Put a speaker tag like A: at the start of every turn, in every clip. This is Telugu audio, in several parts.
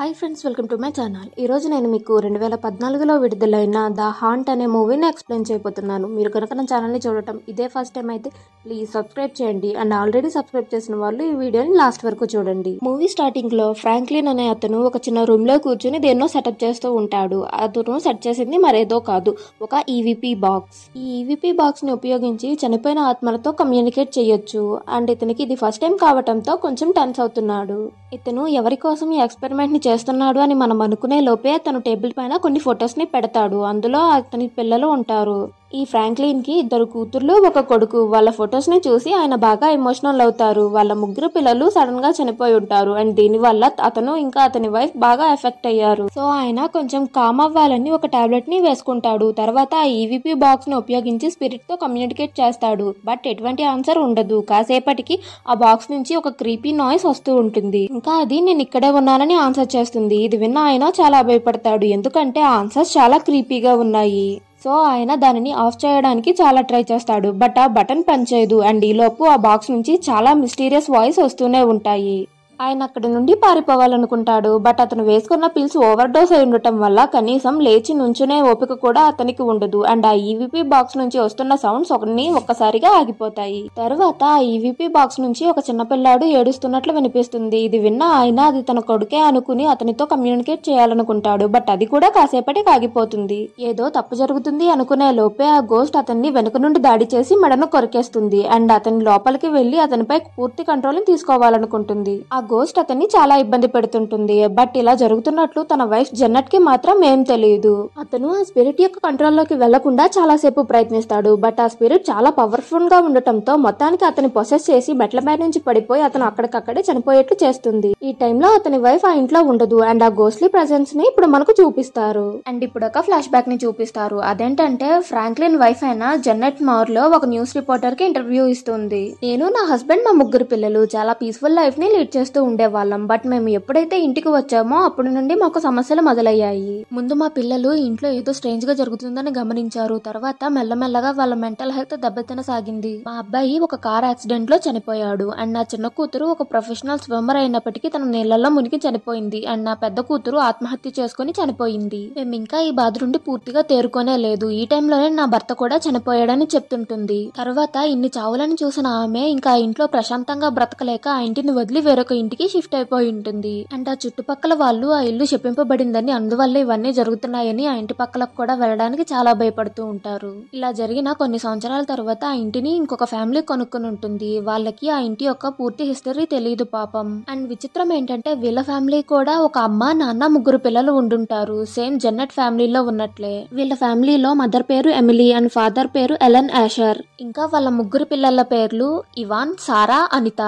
A: Hi friends, welcome to my channel. ఈరోజు నేను మీకు 2014లో విడుదలైన ద హాంట్ అనే మూవీని ఎక్స్ప్లెయిన్ చేయబోతున్నాను. మీరు కనుక నా ఛానల్ని చూడటం ఇదే ఫస్ట్ టైం అయితే ప్లీజ్ సబ్స్క్రైబ్ చేయండి. అండ్ ఆల్రెడీ సబ్స్క్రైబ్ చేసిన వాళ్ళు ఈ వీడియోని లాస్ట్ వరకు చూడండి. మూవీ స్టార్టింగ్ లో ఫ్రాంక్లిన్ అనే అతను ఒక చిన్న రూమ్ లో కూర్చుని దేన్నో సెటప్ చేస్తూ ఉంటాడు. అతను సెట్ చేసింది మరేదో కాదు, ఒక ఈవీపీ బాక్స్. ఈ ఈవీపీ బాక్స్ ని ఉపయోగించి చనిపోయిన ఆత్మలతో కమ్యూనికేట్ చేయొచ్చు. అండ్ ఇతనికి ఇది ఫస్ట్ టైం కావటంతో కొంచెం టెన్స్ అవుతున్నాడు. ఇతను ఎవరి కోసం ఈ ఎక్స్పెరిమెంట్ ని చేస్తున్నాడు అని మనం అనుకునే లోపే తను టేబుల్ పైన కొన్ని ఫొటోస్ ని పెడతాడు. అందులో అతని పిల్లలు ఉంటారు. ఈ ఫ్రాంక్లిన్ కి 2 కూతుర్లు 1 కొడుకు. వాళ్ళ ఫొటోస్ ని చూసి ఆయన బాగా ఎమోషనల్ అవుతారు. వాళ్ళ 3 పిల్లలు సడన్ గా చనిపోయి ఉంటారు. అండ్ దీని వల్ల అతను ఇంకా అతని వైఫ్ బాగా ఎఫెక్ట్ అయ్యారు. సో ఆయన కొంచెం కామ్ అవ్వాలని ఒక టాబ్లెట్ ని వేసుకుంటాడు. తర్వాత ఆ ఈవీపీ బాక్స్ ని ఉపయోగించి స్పిరిట్ తో కమ్యూనికేట్ చేస్తాడు. బట్ ఎటువంటి ఆన్సర్ ఉండదు. కాసేపటికి ఆ బాక్స్ నుంచి ఒక క్రీపీ నాయిస్ వస్తూ ఉంటుంది. ఇంకా అది నేను ఇక్కడే ఉన్నానని ఆన్సర్ చేస్తుంది. ఇది విన్న ఆయన చాలా భయపడతాడు, ఎందుకంటే ఆ ఆన్సర్స్ చాలా క్రీపీగా ఉన్నాయి. సో ఆయన దానిని ఆఫ్ చేయడానికి చాలా ట్రై చేస్తాడు. బట్ ఆ బటన్ పనిచేయదు. అండ్ ఈలోపు ఆ బాక్స్ నుంచి చాలా మిస్టీరియస్ వాయిస్ వస్తూనే ఉంటాయి. ఆయన అక్కడి నుండి పారిపోవాలనుకుంటాడు. బట్ అతను వేసుకున్న పిల్స్ ఓవర్ డోస్ అయి ఉండటం వల్ల కనీసం లేచి నుంచునే ఓపిక కూడా అతనికి ఉండదు. అండ్ ఆ ఈవీపీ బాక్స్ నుంచి వస్తున్న సౌండ్స్ ఒక్కసారిగా ఆగిపోతాయి. తర్వాత ఆ ఈవీపీ బాక్స్ నుంచి ఒక చిన్నపిల్లాడు ఏడుస్తున్నట్లు వినిపిస్తుంది. ఇది విన్న ఆయన అది తన కొడుకే అనుకుని అతనితో కమ్యూనికేట్ చేయాలనుకుంటాడు. బట్ అది కూడా కాసేపటికి ఆగిపోతుంది. ఏదో తప్పు జరుగుతుంది అనుకునే లోపే ఆ గోస్ట్ అతన్ని వెనుక నుండి దాడి చేసి మెడను కొరికేస్తుంది. అండ్ అతని లోపలికి వెళ్లి అతనిపై పూర్తి కంట్రోల్ తీసుకోవాలనుకుంటుంది. ఆ గోస్ట్ అతన్ని చాలా ఇబ్బంది పెడుతుంటుంది. బట్ ఇలా జరుగుతున్నట్లు తన వైఫ్ జెన్నెట్ కి మాత్రం ఏం తెలియదు. అతను ఆ స్పిరిట్ యొక్క కంట్రోల్ లోకి వెళ్లకుండా చాలా సేపు ప్రయత్నిస్తాడు. బట్ ఆ స్పిరిట్ చాలా పవర్ఫుల్ గా ఉండటంతో మొత్తానికి అతని పొసెస్ చేసి మెట్ల మీద నుంచి పడిపోయి అతను అక్కడికక్కడే చనిపోయేట్లు చేస్తుంది. ఈ టైంలో అతని వైఫ్ ఆ ఇంట్లో ఉండదు. అండ్ ఆ గోస్ట్లీ ప్రెజెన్స్ ని ఇప్పుడు మనకు చూపిస్తారు. అండ్ ఇప్పుడు ఒక ఫ్లాష్ బ్యాక్ ని చూపిస్తారు. అదేంటంటే ఫ్రాంక్లిన్ వైఫ్ అయిన జెన్నెట్ మోర్ లో ఒక న్యూస్ రిపోర్టర్ కి ఇంటర్వ్యూ ఇస్తుంది. నేను, నా హస్బెండ్, మా 3 పిల్లలు చాలా పీస్ఫుల్ లైఫ్ ని లీడ్ చేస్తూ ఉండేవాళ్ళం. బట్ మేము ఎప్పుడైతే ఇంటికి వచ్చామో అప్పటి నుండి మాకు సమస్యలు మొదలయ్యాయి. ముందు మా పిల్లలు ఇంట్లో ఏదో స్ట్రేంజ్ గా జరుగుతుందని గమనించారు. తర్వాత మెల్లమెల్లగా వాళ్ళ మెంటల్ హెల్త్ దెబ్బతినసాగింది. మా అబ్బాయి ఒక కార్ యాక్సిడెంట్ లో చనిపోయాడు. అండ్ నా చిన్న కూతురు ఒక ప్రొఫెషనల్ స్విమ్మర్ అయినప్పటికీ తన నీళ్లలో మునిగి చనిపోయింది. అండ్ నా పెద్ద కూతురు ఆత్మహత్య చేసుకుని చనిపోయింది. మేము ఇంకా ఈ బాధ నుండి పూర్తిగా తేరుకోనే లేదు. ఈ టైంలోనే నా భర్త కూడా చనిపోయాడని చెప్తుంటుంది. తర్వాత ఇన్ని చావులను చూసిన ఆమె ఇంకా ఆ ఇంట్లో ప్రశాంతంగా బ్రతకలేక ఆ ఇంటిని వదిలి వేరొక ఇంటికి షిఫ్ట్ అయిపోయి ఉంటుంది. అండ్ ఆ చుట్టుపక్కల వాళ్ళు ఆ ఇల్లు శపింపబడిందని, అందువల్ల ఇవన్నీ జరుగుతున్నాయని ఆ ఇంటి పక్కలకు కూడా వెళ్ళడానికి చాలా భయపడుతూ ఉంటారు. ఇలా జరిగిన కొన్ని సంవత్సరాల తర్వాత ఆ ఇంటిని ఇంకొక ఫ్యామిలీ కొనుక్కుని ఉంటుంది. వాళ్ళకి ఆ ఇంటి యొక్క పూర్తి హిస్టరీ తెలియదు పాపం. అండ్ విచిత్రం ఏంటంటే వీళ్ళ ఫ్యామిలీ కూడా ఒక అమ్మ, నాన్న, 3 పిల్లలు ఉండుంటారు. సేమ్ జెన్నెట్ ఫ్యామిలీలో ఉన్నట్లే. వీళ్ళ ఫ్యామిలీలో మదర్ పేరు ఎమిలీ అండ్ ఫాదర్ పేరు ఎలెన్ యాషర్. ఇంకా వాళ్ళ 3 పిల్లల పేర్లు ఇవాన్, సారా, అనిత.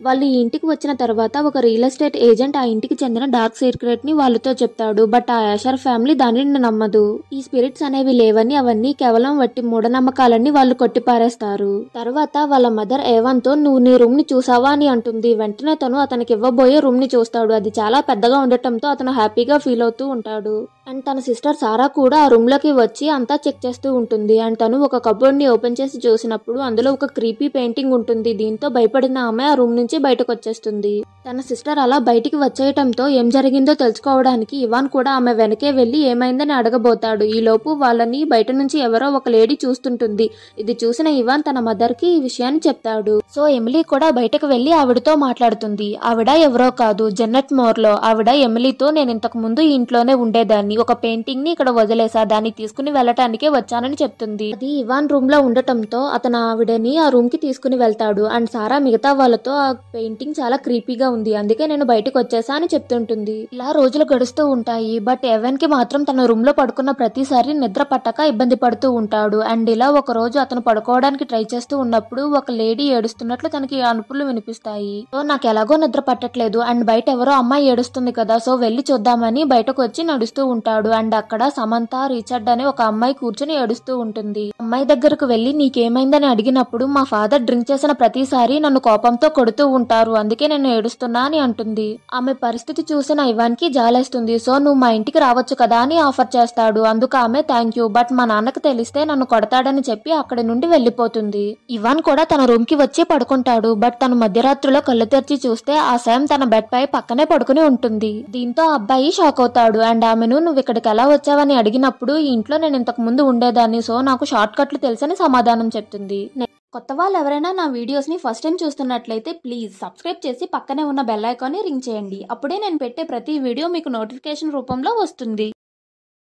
A: వాళ్ళు ఈ ఇంటికి వచ్చిన తర్వాత ఒక రియల్ ఎస్టేట్ ఏజెంట్ ఆ ఇంటికి చెందిన డార్క్ సీక్రెట్ ని వాళ్ళతో చెప్తాడు. బట్ ఆ యాషర్ ఫ్యామిలీ దానిని నమ్మదు. ఈ స్పిరిట్స్ అనేవి లేవని, అవన్నీ కేవలం వట్టి మూఢనమ్మకాలని వాళ్ళు కొట్టిపారేస్తారు. తర్వాత వాళ్ళ మదర్ ఏవన్ తో నువ్వు నీ రూమ్ ని చూసావా అని అంటుంది. వెంటనే తను అతనికి ఇవ్వబోయే రూమ్ ని చూస్తాడు. అది చాలా పెద్దగా ఉండటంతో అతను హ్యాపీగా ఫీల్ అవుతూ ఉంటాడు. అండ్ తన సిస్టర్ సారా కూడా ఆ రూమ్ లోకి వచ్చి అంతా చెక్ చేస్తూ ఉంటుంది. అండ్ తను ఒక కబోర్డ్ ని ఓపెన్ చేసి చూసినప్పుడు అందులో ఒక క్రీపీ పెయింటింగ్ ఉంటుంది. దీంతో భయపడిన ఆమె ఆ రూమ్ నుంచి బయటకు వచ్చేస్తుంది. తన సిస్టర్ అలా బయటికి వచ్చేయటంతో ఏం జరిగిందో తెలుసుకోవడానికి ఇవాన్ కూడా ఆమె వెనకే వెళ్లి ఏమైందని అడగబోతాడు. ఈ లోపు వాళ్ళని బయట నుంచి ఎవరో ఒక లేడీ చూస్తుంటుంది. ఇది చూసిన ఇవాన్ తన మదర్ కి ఈ విషయాన్ని చెప్తాడు. సో ఎమిలీ కూడా బయటకు వెళ్లి ఆవిడతో మాట్లాడుతుంది. ఆవిడ ఎవరో కాదు, జెన్నెట్ మోర్ లో ఆవిడ ఎమిలీతో నేను ఇంతకు ముందు ఈ ఇంట్లోనే ఉండేదాన్ని, ఒక పెయింటింగ్ ని ఇక్కడ వదిలేసా, దాన్ని తీసుకుని వెళ్ళటానికే వచ్చానని చెప్తుంది. అది ఇవాన్ రూమ్ లో ఉండటంతో అతను ఆవిడని ఆ రూమ్ కి తీసుకుని వెళ్తాడు. అండ్ సారా మిగతా వాళ్ళతో ఆ పెయింటింగ్ చాలా క్రీపీగా ఉంది, అందుకే నేను బయటకు వచ్చేసా అని చెప్తుంటుంది. ఇలా రోజులు గడుస్తూ ఉంటాయి. బట్ ఎవెన్ కి మాత్రం తన రూమ్ లో పడుకున్న ప్రతిసారి నిద్ర పట్టక ఇబ్బంది పడుతూ ఉంటాడు. అండ్ ఇలా ఒక రోజు అతను పడుకోవడానికి ట్రై చేస్తూ ఉన్నప్పుడు ఒక లేడీ ఏడుస్తున్నట్లు తనకి అనుపులు వినిపిస్తాయి. సో నాకు ఎలాగో నిద్ర పట్టట్లేదు అండ్ బయట ఎవరో అమ్మాయి ఏడుస్తుంది కదా, సో వెళ్లి చూద్దామని బయటకు వచ్చి నడుస్తూ ఉంటాడు. అండ్ అక్కడ సమంత, రిచర్డ్ అనే ఒక అమ్మాయి కూర్చుని ఏడుస్తూ ఉంటుంది. అమ్మాయి దగ్గరకు వెళ్లి నీకేమైందని అడిగినప్పుడు మా ఫాదర్ డ్రింక్ చేసిన ప్రతిసారి నన్ను కోపంతో కొడుతూ ఉంటారు, అందుకే నేను ఏడుస్తున్నా అని అంటుంది. ఆమె పరిస్థితి చూసిన ఇవాన్ కి జాలేస్తుంది. సో నువ్వు మా ఇంటికి రావచ్చు కదా అని ఆఫర్ చేస్తాడు. అందుకు ఆమె థ్యాంక్ యూ, బట్ మా నాన్నకు తెలిస్తే నన్ను కొడతాడని చెప్పి అక్కడి నుండి వెళ్లిపోతుంది. ఇవాన్ కూడా తన రూమ్ కి వచ్చి పడుకుంటాడు. బట్ తను మధ్యరాత్రిలో కళ్ళు తెరిచి చూస్తే ఆ శామ్ తన బెడ్ పై పక్కనే పడుకుని ఉంటుంది. దీంతో ఆ అబ్బాయి షాక్ అవుతాడు అండ్ ఆమెను నువ్వు ఇక్కడికి ఎలా వచ్చావని అడిగినప్పుడు ఈ ఇంట్లో నేను ఇంతకు ముందు ఉండేదాన్ని, సో నాకు షార్ట్ కట్లు తెలుసని సమాధానం చెప్తుంది. కొత్త వాళ్ళు ఎవరైనా నా వీడియోస్ని ఫస్ట్ టైం చూస్తున్నట్లయితే ప్లీజ్ సబ్స్క్రైబ్ చేసి పక్కనే ఉన్న బెల్ ఐకాన్ని రింగ్ చేయండి. అప్పుడే నేను పెట్టే ప్రతి వీడియో మీకు నోటిఫికేషన్ రూపంలో వస్తుంది.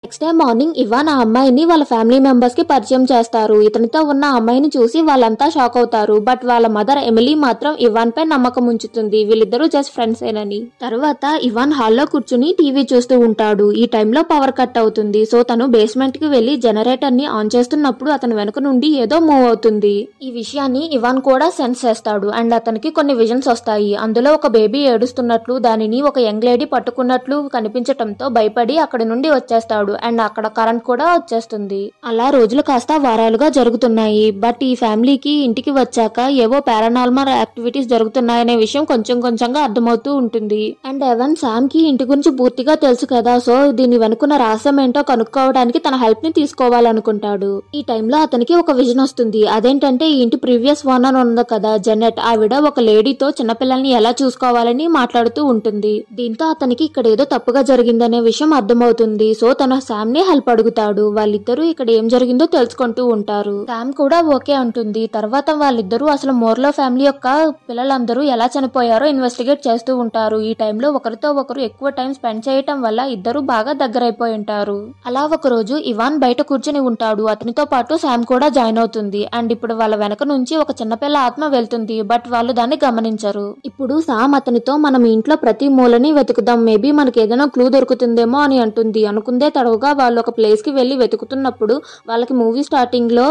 A: నెక్స్ట్ డే మార్నింగ్ ఇవాన్ ఆ అమ్మాయిని వాళ్ళ ఫ్యామిలీ మెంబర్స్ కి పరిచయం చేస్తారు. ఇతనితో ఉన్న అమ్మాయిని చూసి వాళ్ళంతా షాక్ అవుతారు. బట్ వాళ్ళ మదర్ ఎమిలీ మాత్రం ఇవాన్ పై నమ్మకం ఉంచుతుంది, వీళ్ళిద్దరూ జస్ట్ ఫ్రెండ్స్ ఏనని. తర్వాత ఇవాన్ హాల్లో కూర్చుని టీవీ చూస్తూ ఉంటాడు. ఈ టైంలో పవర్ కట్ అవుతుంది. సో తను బేస్మెంట్ కి వెళ్లి జనరేటర్ ని ఆన్ చేస్తున్నప్పుడు అతని వెనుక నుండి ఏదో మూవ్ అవుతుంది. ఈ విషయాన్ని ఇవాన్ కూడా సెన్స్ చేస్తాడు అండ్ అతనికి కొన్ని విజన్స్ వస్తాయి. అందులో ఒక బేబీ ఏడుస్తున్నట్లు, దానిని ఒక యంగ్ లేడీ పట్టుకున్నట్లు కనిపించటంతో భయపడి అక్కడి నుండి వచ్చేస్తాడు అండ్ అక్కడ కరెంట్ కూడా వచ్చేస్తుంది. అలా రోజులు కాస్త వారాలుగా జరుగుతున్నాయి. బట్ ఈ ఫ్యామిలీకి ఇంటికి వచ్చాక ఏవో పారానార్మల్ యాక్టివిటీస్ జరుగుతున్నాయనే విషయం కొంచెం కొంచెంగా అర్థమవుతూ ఉంటుంది. అండ్ ఎవన్ శామ్ కి ఇంటి గురించి పూర్తిగా తెలుసు కదా, సో దీని వెనుకున్న రహస్యం ఏంటో కనుక్కోవడానికి తన హెల్ప్ ని తీసుకోవాలనుకుంటాడు. ఈ టైంలో అతనికి ఒక విజన్ వస్తుంది. అదేంటంటే ఈ ఇంటి ప్రీవియస్ ఓనర్ ఉంది కదా జెనెట్, ఆవిడ ఒక లేడీతో చిన్నపిల్లల్ని ఎలా చూసుకోవాలని మాట్లాడుతూ ఉంటుంది. దీంతో అతనికి ఇక్కడ ఏదో తప్పుగా జరిగిందనే విషయం అర్థమవుతుంది. సో తన శామ్ ని హెల్ప్ అడుగుతాడు. వాళ్ళిద్దరూ ఇక్కడ ఏం జరిగిందో తెలుసుకుంటూ ఉంటారు. శామ్ కూడా ఓకే అంటుంది. తర్వాత వాళ్ళిద్దరూ అసలు మోర్లో ఫ్యామిలీ యొక్క పిల్లలందరూ ఎలా చనిపోయారో ఇన్వెస్టిగేట్ చేస్తూ ఉంటారు. ఈ టైంలో ఒకరితో ఒకరు ఎక్కువ టైం స్పెండ్ చేయటం వల్ల ఇద్దరు బాగా దగ్గరైపోయి ఉంటారు. అలా ఒక రోజు ఇవాన్ బయట కూర్చుని ఉంటాడు. అతనితో పాటు శామ్ కూడా జాయిన్ అవుతుంది. అండ్ ఇప్పుడు వాళ్ళ వెనక నుంచి ఒక చిన్నపిల్ల ఆత్మ వెళ్తుంది. బట్ వాళ్ళు దాన్ని గమనించరు. ఇప్పుడు శామ్ అతనితో మనం ఇంట్లో ప్రతి మూలని వెతుకుదాం, మేబీ మనకి ఏదైనా క్లూ దొరుకుతుందేమో అని అంటుంది. అనుకుందే తడవుగా వాళ్ళు ఒక ప్లేస్ కి వెళ్లి వెతుకుతున్నప్పుడు వాళ్ళకి మూవీ స్టార్టింగ్ లో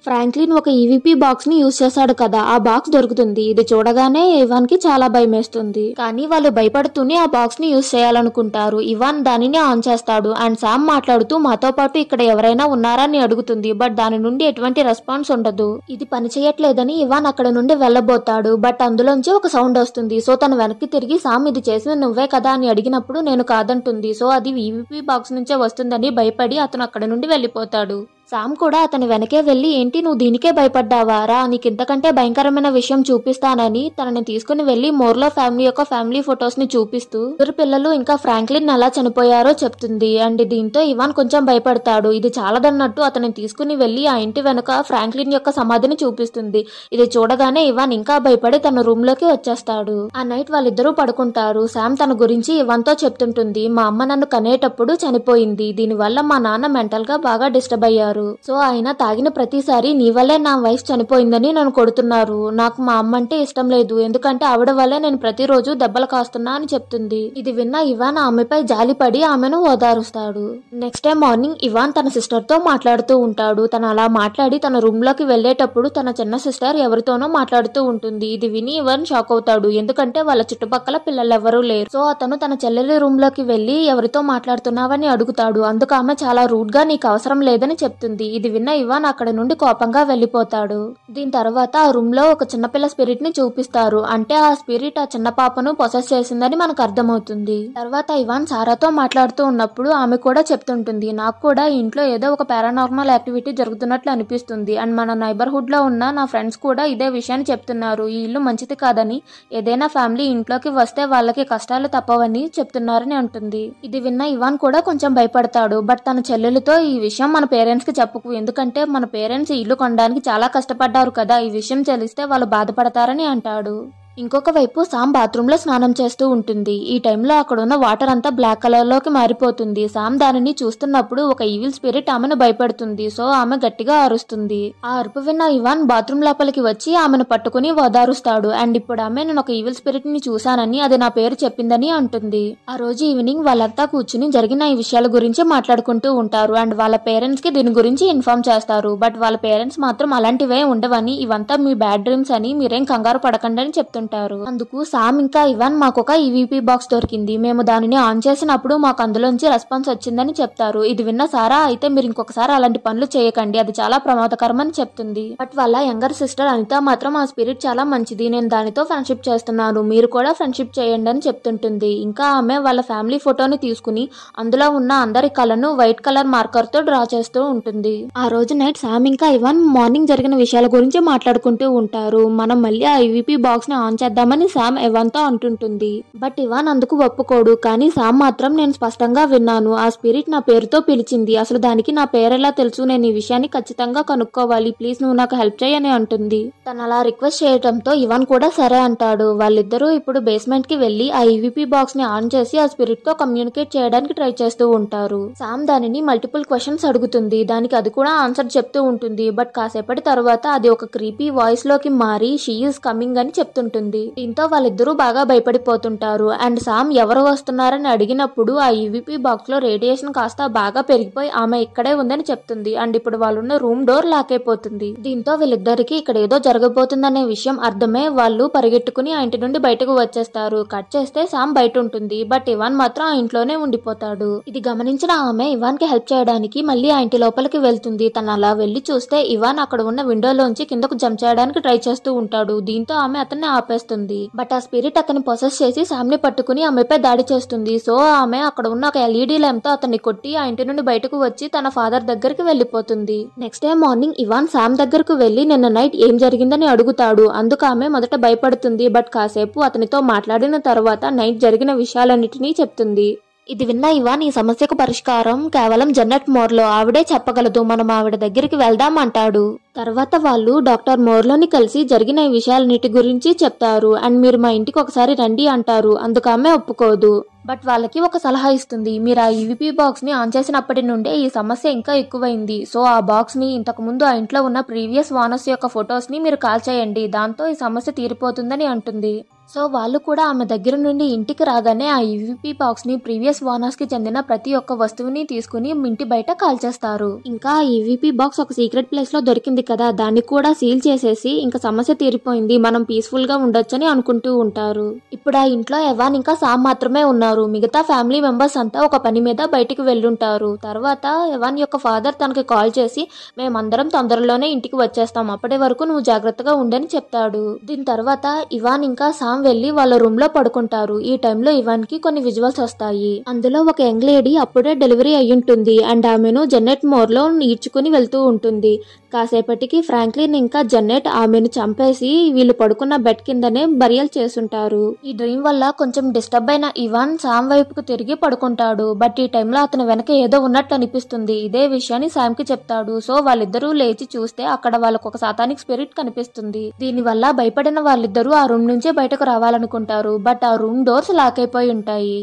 A: ఫ్రాంక్లిన్ ఒక ఈవీపీ బాక్స్ ని యూజ్ చేశాడు కదా, ఆ బాక్స్ దొరుకుతుంది. ఇది చూడగానే ఇవాన్ కి చాలా భయం వేస్తుంది. కానీ వాళ్ళు భయపడుతూనే ఆ బాక్స్ ని యూజ్ చేయాలనుకుంటారు. ఇవాన్ దానిని ఆన్ చేస్తాడు అండ్ శామ్ మాట్లాడుతూ మాతో పాటు ఇక్కడ ఎవరైనా ఉన్నారా అని అడుగుతుంది. బట్ దాని నుండి ఎటువంటి రెస్పాన్స్ ఉండదు. ఇది పని చేయట్లేదని ఇవాన్ అక్కడ నుండి వెళ్ళబోతాడు. బట్ అందులోంచి ఒక సౌండ్ వస్తుంది. సో తను వెనక్కి తిరిగి శామ్ ఇది చేసింది నువ్వే కదా అని అడిగినప్పుడు నేను కాదంటుంది. సో అది ఈవీపీ బాక్స్ నుంచే వస్తుందని భయపడి అతను అక్కడ నుండి వెళ్ళిపోతాడు. శామ్ కూడా అతని వెనకే వెళ్లి ఏంటి నువ్వు దీనికే భయపడ్డావా రా, నీకు ఇంతకంటే భయంకరమైన విషయం చూపిస్తానని తనని తీసుకుని వెళ్లి మోర్లో ఫ్యామిలీ యొక్క ఫ్యామిలీ ఫొటోస్ ని చూపిస్తూ ఇద్దరు పిల్లలు ఇంకా ఫ్రాంక్లిన్ ఎలా చనిపోయారో చెప్తుంది. అండ్ దీంతో ఇవాన్ కొంచెం భయపడతాడు. ఇది చాలదన్నట్టు అతని తీసుకుని వెళ్లి ఆ ఇంటి వెనుక ఫ్రాంక్లిన్ యొక్క సమాధిని చూపిస్తుంది. ఇది చూడగానే ఇవాన్ ఇంకా భయపడి తన రూమ్ లోకి వచ్చేస్తాడు. ఆ నైట్ వాళ్ళిద్దరూ పడుకుంటారు. శామ్ తన గురించి ఇవాన్ తో చెప్తుంటుంది. మా అమ్మ నన్ను కనేటప్పుడు చనిపోయింది, దీనివల్ల మా నాన్న మెంటల్ గా బాగా డిస్టర్బ్ అయ్యారు. సో ఆయన తాగిన ప్రతిసారి నీ వల్లే నా వైఫ్ చనిపోయిందని నన్ను కొడుతున్నారు. నాకు మా అమ్మ అంటే ఇష్టం లేదు, ఎందుకంటే ఆవిడ వల్లే నేను ప్రతిరోజు దెబ్బలు కాస్తున్నా అని చెప్తుంది. ఇది విన్న ఇవాన్ ఆమెపై జాలిపడి ఆమెను ఓదారుస్తాడు. నెక్స్ట్ డే మార్నింగ్ ఇవాన్ తన సిస్టర్ తో మాట్లాడుతూ ఉంటాడు. తను అలా మాట్లాడి తన రూమ్ లోకి వెళ్లేటప్పుడు తన చిన్న సిస్టర్ ఎవరితోనో మాట్లాడుతూ ఉంటుంది. ఇది విని ఇవాన్ షాక్ అవుతాడు, ఎందుకంటే వాళ్ళ చుట్టుపక్కల పిల్లలెవరూ లేరు. సో అతను తన చెల్లెలి రూమ్ లోకి వెళ్లి ఎవరితో మాట్లాడుతున్నావని అడుగుతాడు. అందుకు ఆమె చాలా రూడ్ గా నీకు అవసరం లేదని చెప్తుంది. ఇది విన్న ఇవాన్ అక్కడ నుండి కోపంగా వెళ్లిపోతాడు. దీని తర్వాత ఆ రూమ్ లో ఒక చిన్నపిల్ల స్పిరిట్ ని చూపిస్తారు. అంటే ఆ స్పిరిట్ ఆ చిన్న పాపను పొసెస్ చేసిందని మనకు అర్థమవుతుంది. తర్వాత ఇవాన్ సారాతో మాట్లాడుతూ ఉన్నప్పుడు ఆమె కూడా చెప్తుంటుంది, నాకు కూడా ఈ ఇంట్లో ఏదో ఒక పారానార్మల్ యాక్టివిటీ జరుగుతున్నట్లు అనిపిస్తుంది. అండ్ మన నైబర్హుడ్ లో ఉన్న నా ఫ్రెండ్స్ కూడా ఇదే విషయాన్ని చెప్తున్నారు. ఈ ఇల్లు మంచిది కాదని, ఏదైనా ఫ్యామిలీ ఇంట్లోకి వస్తే వాళ్ళకి కష్టాలు తప్పవని చెప్తున్నారని అంటుంది. ఇది విన్న ఇవాన్ కూడా కొంచెం భయపడతాడు. బట్ తన చెల్లెలతో ఈ విషయం మన పేరెంట్స్ కి చెప్పకు, ఎందుకంటే మన పేరెంట్స్ ఇల్లు కొనడానికి చాలా కష్టపడ్డారు కదా, ఈ విషయం తెలిస్తే వాళ్ళు బాధపడతారని అంటాడు. ఇంకొక వైపు సామ్ బాత్రూమ్ లో స్నానం చేస్తూ ఉంటుంది. ఈ టైంలో అక్కడ ఉన్న వాటర్ అంతా బ్లాక్ కలర్ లోకి మారిపోతుంది. సామ్ దానిని చూస్తున్నప్పుడు ఒక ఈవిల్ స్పిరిట్ ఆమెను భయపెడుతుంది. సో ఆమె గట్టిగా అరుస్తుంది. ఆ అరుపు విన్న ఇవాన్ బాత్రూమ్ లోపలికి వచ్చి ఆమెను పట్టుకుని ఓదారుస్తాడు. అండ్ ఇప్పుడు ఆమె నేను ఒక ఈవిల్ స్పిరిట్ ని చూశానని, అది నా పేరు చెప్పిందని అంటుంది. ఆ రోజు ఈవినింగ్ వాళ్ళంతా కూర్చుని జరిగిన ఈ విషయాల గురించి మాట్లాడుకుంటూ ఉంటారు. అండ్ వాళ్ళ పేరెంట్స్ కి దీని గురించి ఇన్ఫార్మ్ చేస్తారు. బట్ వాళ్ళ పేరెంట్స్ మాత్రం అలాంటివే ఉండవని, ఇవంతా మీ బ్యాడ్ డ్రీమ్స్ అని, మీరేం కంగారు పడకండి అని చెప్తుంటారు. ఉంటారు. అందుకు సామ్ ఇంకా ఇవాన్ మాకు ఒక ఈవీపీ బాక్స్ దొరికింది, మేము దానిని ఆన్ చేసినప్పుడు మాకు అందులోంచి రెస్పాన్స్ వచ్చిందని చెప్తారు. ఇది విన్న సారా అయితే మీరు ఇంకొకసారి అలాంటి పనులు చేయకండి, అది చాలా ప్రమాదకరం అని చెప్తుంది. బట్ వాళ్ళ యంగర్ సిస్టర్ అనిత మాత్రం ఆ స్పిరిట్ చాలా మంచిది, నేను దానితో ఫ్రెండ్షిప్ చేస్తున్నాను, మీరు కూడా ఫ్రెండ్షిప్ చేయండి అని చెప్తుంటుంది. ఇంకా ఆమె వాళ్ళ ఫ్యామిలీ ఫోటోని తీసుకుని అందులో ఉన్న అందరి కళ్ళను వైట్ కలర్ మార్కర్ తో డ్రా చేస్తూ ఉంటుంది. ఆ రోజు నైట్ సామ్ ఇంకా ఇవాన్ మార్నింగ్ జరిగిన విషయాల గురించి మాట్లాడుకుంటూ ఉంటారు. మనం మళ్ళీ ఆ ఈవీపీ బాక్స్ ని ఆన్ చేద్దామని సామ్ ఇవాన్ తో అంటుంటుంది. బట్ ఇవాన్ అందుకు ఒప్పుకోడు. కానీ సామ్ మాత్రం నేను స్పష్టంగా విన్నాను, ఆ స్పిరిట్ నా పేరుతో పిలిచింది, అసలు దానికి నా పేరెలా తెలుసు, నేను ఈ విషయాన్ని ఖచ్చితంగా కనుక్కోవాలి, ప్లీజ్ నువ్వు నాకు హెల్ప్ చేయని అంటుంది. తను అలా రిక్వెస్ట్ చేయడంతో ఇవాన్ కూడా సరే అంటాడు. వాళ్ళిద్దరూ ఇప్పుడు బేస్మెంట్ కి వెళ్లి ఆ ఈవీపీ బాక్స్ ని ఆన్ చేసి ఆ స్పిరిట్ తో కమ్యూనికేట్ చేయడానికి ట్రై చేస్తూ ఉంటారు. సామ్ దానిని మల్టిపుల్ క్వశ్చన్స్ అడుగుతుంది, దానికి అది కూడా ఆన్సర్ చెప్తూ ఉంటుంది. బట్ కాసేపటి తర్వాత అది ఒక క్రీపీ వాయిస్ లోకి మారి షీ ఈస్ కమింగ్ అని చెప్తుంటుంది. దీంతో వాళ్ళిద్దరూ బాగా భయపడిపోతుంటారు. అండ్ సామ్ ఎవరు వస్తున్నారని అడిగినప్పుడు ఆ ఈవీపీ బాక్స్ లో రేడియేషన్ కాస్త బాగా పెరిగిపోయి ఆమె ఇక్కడే ఉందని చెప్తుంది. అండ్ ఇప్పుడు వాళ్ళున్న రూమ్ డోర్ లాక్ అయిపోతుంది. దీంతో వీళ్ళిద్దరికి ఇక్కడ ఏదో జరగబోతుందనే విషయం అర్థమే వాళ్ళు పరిగెట్టుకుని ఆ ఇంటి నుండి బయటకు వచ్చేస్తారు. కట్ చేస్తే సామ్ బయట ఉంటుంది, బట్ ఇవాన్ మాత్రం ఆ ఇంట్లోనే ఉండిపోతాడు. ఇది గమనించిన ఆమె ఇవాన్ కి హెల్ప్ చేయడానికి మళ్ళీ ఆ ఇంటి లోపలికి వెళ్తుంది. తను అలా వెళ్లి చూస్తే ఇవాన్ అక్కడ ఉన్న విండోలోంచి కిందకు జంప్ చేయడానికి ట్రై చేస్తూ ఉంటాడు. దీంతో ఆమె అతన్ని ఆపేస్తుంది. బట్ ఆ స్పిరిట్ అతన్ని పొసెస్ చేసి సామ్ ని పట్టుకుని ఆమెపై దాడి చేస్తుంది. సో ఆమె అక్కడ ఉన్న ఒక ఎల్ఈడి ల్యాంప్ తో అతన్ని కొట్టి ఆ ఇంటి నుండి బయటకు వచ్చి తన ఫాదర్ దగ్గరికి వెళ్లిపోతుంది. Next day morning Ivan Sam దగ్గరకు వెళ్లి నిన్న నైట్ ఏం జరిగిందని అడుగుతాడు. అందుకు ఆమె మొదట భయపడుతుంది. బట్ కాసేపు అతనితో మాట్లాడిన తర్వాత నైట్ జరిగిన విషయాలన్నిటినీ చెప్తుంది. ఇది విన్న ఇవాన్ ఈ సమస్యకు పరిష్కారం కేవలం జెన్నెట్ మోర్లో ఆవిడే చెప్పగలదు, మనం ఆవిడ దగ్గరికి వెళ్దాం అంటాడు. తర్వాత వాళ్ళు డాక్టర్ మోర్లోని కలిసి జరిగిన ఈ విషయాలన్నిటి గురించి చెప్తారు. అండ్ మీరు మా ఇంటికి ఒకసారి రండి అంటారు. అందుకు ఆమె ఒప్పుకోదు. బట్ వాళ్ళకి ఒక సలహా ఇస్తుంది, మీరు ఆ ఈవీపీ బాక్స్ ని ఆన్ చేసినప్పటి నుండే ఈ సమస్య ఇంకా ఎక్కువైంది. సో ఆ బాక్స్ ని ఇంతకు ముందు ఆ ఇంట్లో ఉన్న ప్రీవియస్ ఓనర్స్ యొక్క ఫొటోస్ ని మీరు కాల్ చేయండి, దాంతో ఈ సమస్య తీరిపోతుందని అంటుంది. సో వాళ్ళు కూడా ఆమె దగ్గర నుండి ఇంటికి రాగానే ఆ ఈవీపీ బాక్స్ ని ప్రీవియస్ ఓనర్స్ కి చెందిన ప్రతి ఒక్క వస్తువుని తీసుకుని ఇంటి బయట కాల్ చేస్తారు. ఇంకా ఆ ఈవీపీ బాక్స్ ఒక సీక్రెట్ ప్లేస్ లో దొరికింది కదా, దాన్ని కూడా సీల్ చేసేసి ఇంకా సమస్య తీరిపోయింది, మనం పీస్ఫుల్ గా ఉండొచ్చని అనుకుంటూ ఉంటారు. ఇప్పుడు ఆ ఇంట్లో ఇవాన్ ఇంకా సామ్ మాత్రమే ఉన్నారు. మిగతా ఫ్యామిలీ మెంబర్స్ అంతా ఒక పని మీద బయటికి వెళ్ళుంటారు. తర్వాత ఇవాన్ యొక్క ఫాదర్ తనకి కాల్ చేసి మేమందరం తొందరలోనే ఇంటికి వచ్చేస్తాం, అప్పటి వరకు నువ్వు జాగ్రత్తగా ఉండని చెప్తాడు. దీని తర్వాత ఇవాన్ ఇంకా సామ్ వెళ్లి వాళ్ళ రూమ్ లో పడుకుంటారు. ఈ టైంలో ఇవాన్ కి కొన్ని విజువల్స్ వస్తాయి. అందులో ఒక యంగ్ లేడీ అప్పుడే డెలివరీ అయ్యుంటుంది. అండ్ ఆమెను జెన్నెట్ మోర్ లో ఈడ్చుకుని వెళ్తూ ఉంటుంది. కాసేపటికి ఫ్రాంక్లిన్ ఇంకా జెన్నెట్ ఆమెను చంపేసి వీళ్ళు పడుకున్న బెడ్ కిందనే బరియల్ చేసుంటారు. ఈ డ్రీమ్ వల్ల కొంచెం డిస్టర్బ్ అయిన ఇవాన్ సామ్ వైపుకు తిరిగి పడుకుంటాడు. బట్ ఈ టైంలో అతని వెనక ఏదో ఉన్నట్టు అనిపిస్తుంది. ఇదే విషయాన్ని సామ్ కి చెప్తాడు. సో వాళ్ళిద్దరూ లేచి చూస్తే అక్కడ వాళ్ళకు ఒక సాతానిక్ స్పిరిట్ కనిపిస్తుంది. దీని వల్ల భయపడిన వాళ్ళిద్దరూ ఆ రూమ్ నుంచే బయటకు రావాలనుకుంటారు. బట్ ఆ రూమ్ డోర్స్ లాక్ అయిపోయి ఉంటాయి.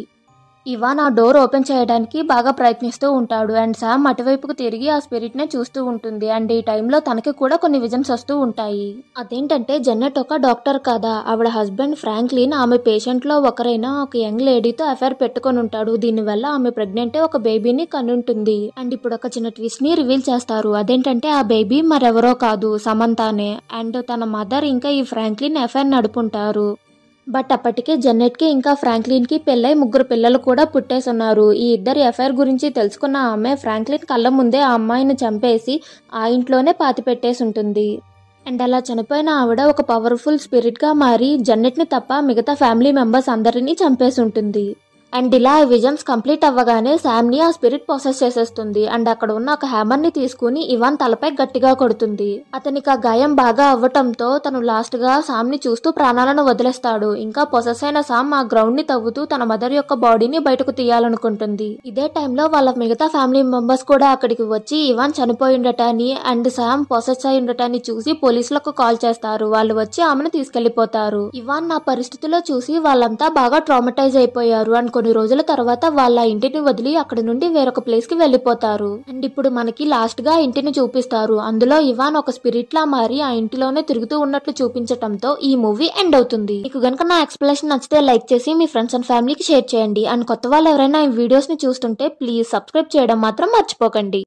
A: ఇవాన్ ఆ డోర్ ఓపెన్ చేయడానికి బాగా ప్రయత్నిస్తూ ఉంటాడు. అండ్ సామ్ అటువైపుకు తిరిగి ఆ స్పిరిట్ నే చూస్తూ ఉంటుంది. అండ్ ఈ టైంలో తనకి కూడా కొన్ని విజన్స్ వస్తూ ఉంటాయి. అదేంటంటే జెన్నెట్ ఒక డాక్టర్ కదా, ఆవిడ హస్బెండ్ ఫ్రాంక్లిన్ ఆమె పేషెంట్ లో ఒకరైన ఒక యంగ్ లేడీతో అఫైర్ పెట్టుకొని ఉంటాడు. దీనివల్ల ఆమె ప్రెగ్నెంట్ ఒక బేబీని కనుంటుంది. అండ్ ఇప్పుడు ఒక చిన్న ట్విస్ట్ ని రివీల్ చేస్తారు. అదేంటంటే ఆ బేబీ మరెవరో కాదు, సమంతానే. అండ్ తన మదర్ ఇంకా ఈ ఫ్రాంక్లిన్ అఫైర్ నడుపుంటారు. బట్ అప్పటికే జెన్నెట్ కి ఇంకా ఫ్రాంక్లిన్ కి పెళ్ళై 3 పిల్లలు కూడా పుట్టేసున్నారు. ఈ ఇద్దరి అఫైర్ గురించి తెలుసుకున్న ఆమె ఫ్రాంక్లిన్ కళ్ళ ముందే ఆ అమ్మాయిని చంపేసి ఆ ఇంట్లోనే పాతి పెట్టేసి ఉంటుంది. అండ్ అలా చనిపోయిన ఆవిడ ఒక పవర్ఫుల్ స్పిరిట్ గా మారి జెన్నెట్ ని తప్ప మిగతా ఫ్యామిలీ మెంబర్స్ అందరినీ చంపేసి ఉంటుంది. అండ్ ఇలా విజన్స్ కంప్లీట్ అవ్వగానే శామ్ ని ఆ స్పిరిట్ ప్రాసెస్ చేసేస్తుంది. అండ్ అక్కడ ఉన్న ఒక హ్యామర్ ని తీసుకుని ఇవాన్ తలపై గట్టిగా కొడుతుంది. అతనికి ఆ గాయం బాగా అవ్వటంతో తను లాస్ట్ గా సామ్ ని చూస్తూ ప్రాణాలను వదిలేస్తాడు. ఇంకా పొసెస్ అయిన సామ్ ఆ గ్రౌండ్ ని తవ్వుతూ తన మదర్ యొక్క బాడీని బయటకు తీయాలనుకుంటుంది. ఇదే టైంలో వాళ్ళ మిగతా ఫ్యామిలీ మెంబర్స్ కూడా అక్కడికి వచ్చి ఇవాన్ చనిపోయి ఉండటాన్ని అండ్ సామ్ పొసెస్ అయి ఉండటాన్ని చూసి పోలీసులకు కాల్ చేస్తారు. వాళ్ళు వచ్చి ఆమెను తీసుకెళ్లిపోతారు. ఇవాన్ నా పరిస్థితిలో చూసి వాళ్ళంతా బాగా ట్రామటైజ్ అయిపోయారు. అండ్ కొన్ని రోజుల తర్వాత వాళ్ళ ఇంటిని వదిలి అక్కడి నుండి వేరొక ప్లేస్ కి వెళ్లిపోతారు. అండ్ ఇప్పుడు మనకి లాస్ట్ గా ఇంటిని చూపిస్తారు. అందులో ఇవాన్ ఒక స్పిరిట్ లా మారి ఆ ఇంటిలోనే తిరుగుతూ ఉన్నట్లు చూపించటంతో ఈ మూవీ ఎండ్ అవుతుంది. మీకు గనుక నా ఎక్స్ప్లెనేషన్ నచ్చితే లైక్ చేసి మీ ఫ్రెండ్స్ అండ్ ఫ్యామిలీకి షేర్ చేయండి. అండ్ కొత్త వాళ్ళు ఎవరైనా ఈ వీడియోస్ ని చూస్తుంటే ప్లీజ్ సబ్స్క్రైబ్ చేయడం మాత్రం మర్చిపోకండి.